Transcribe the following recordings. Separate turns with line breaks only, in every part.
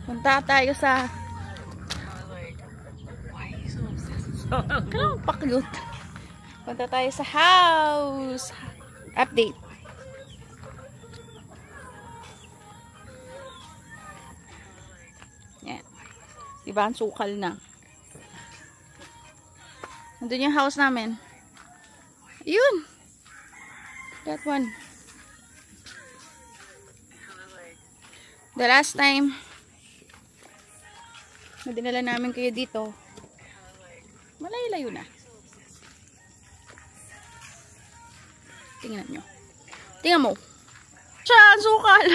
Punta tayo sa... Kailangan pakyut. Punta tayo sa house. Update. Yan. Diba ang sukal na. Nandun yung house namin. Yun. That one. The last time na dinala namin kayo dito, malayo-layo na. Tingnan nyo. Tingnan mo. Siya, sukal.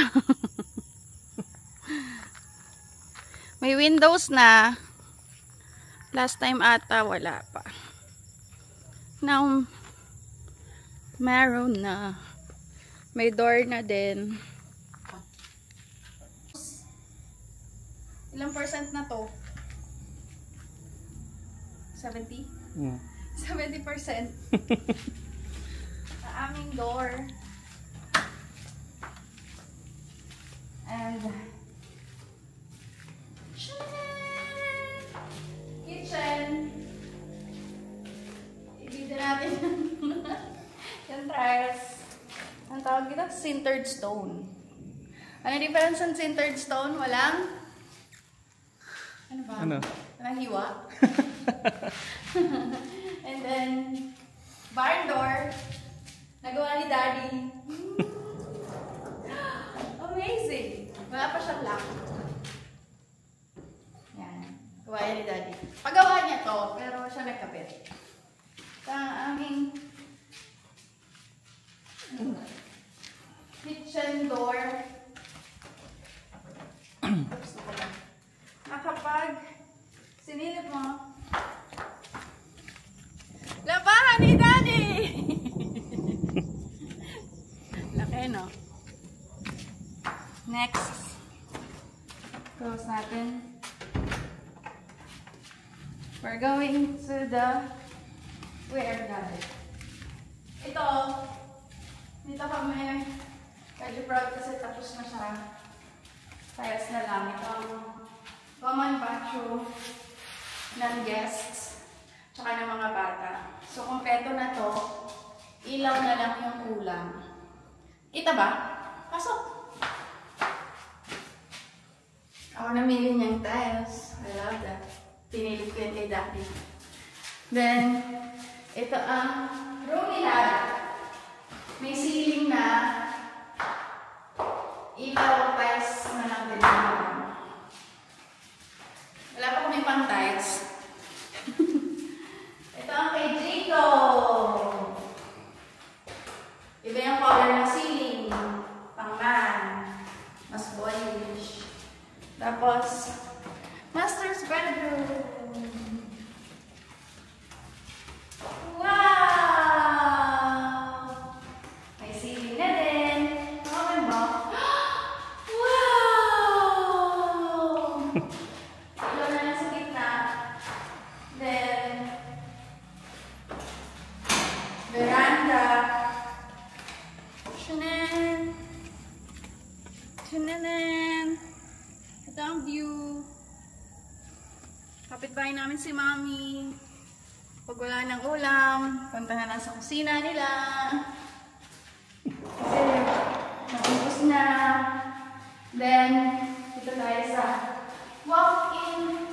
May windows na. Last time ata, wala pa. Now, meron na. May door na din. Ilang percent na to? 70?
Yeah.
70%. Sa aming door. And kitchen. Ibigyan natin yung tiles. Ang tawag dito? Sintered stone. Ano yung difference ng sintered stone? Walang? Ano ba?
Ano?
Walang hiwa. And then, barn door. Nagawa ni Daddy. Amazing. Wala pa siyang lock. Yan. Gawa ni Daddy. Pagawa niya to, pero siya nagkapit. Ito ang aming kitchen door. Kapag sinilip mo, labahan ni Daddy! Laki, no? Next. Close natin. We're going to the where natin. Ito, dito kami medyo proud kasi tapos na siya. Tiles na lang. Ito ang common bathroom ng guests tsaka ng mga bata. So, kompleto na to. Ilaw na lang yung kulang. Kita ba? Pasok! Ako namili niyang tiles. I love that. Pinili ko yan kay Daddy. Then, ito ang room nila. May ceiling na. Ilaw tiles na lang din. Wala pa kami pang tiles. Ito ang kay Jico. Iba yung color ng ceiling. Pang man. Mas boyish. Tapos, master's bedroom. Wow! May ceiling na din. Okay ba? Wow! Ilaw na lang sa gitna. Then, veranda. Shunan! Shunanan! Ito ang view. Kapitbahay namin si Mommy. Pag wala ng ulam, punta na lang sa kusina nila. Kasi naubos na. Then, dito tayo sa walk-in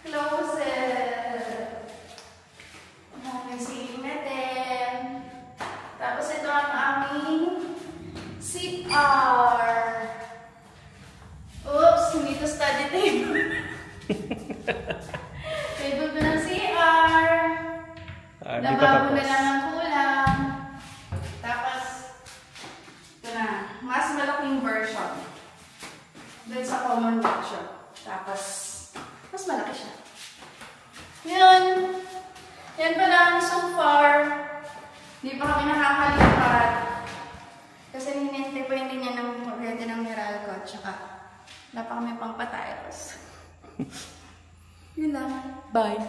closet. May ceiling na din. Tapos ito ang aming CR. Oops, hindi to study table. Table ko ng CR. Lababo na lang ang kulang. Tapos, ito na. Mas malaking version. Doon sa common workshop. Tapos, mas malaki siya. Yun. Yan pa lang so far. Hindi pa kami nakakalipat. Kasi hinintay pa hindi niya ng ready ng Meralco. At saka, wala pa kami pang patiles. Yun lang. Bye.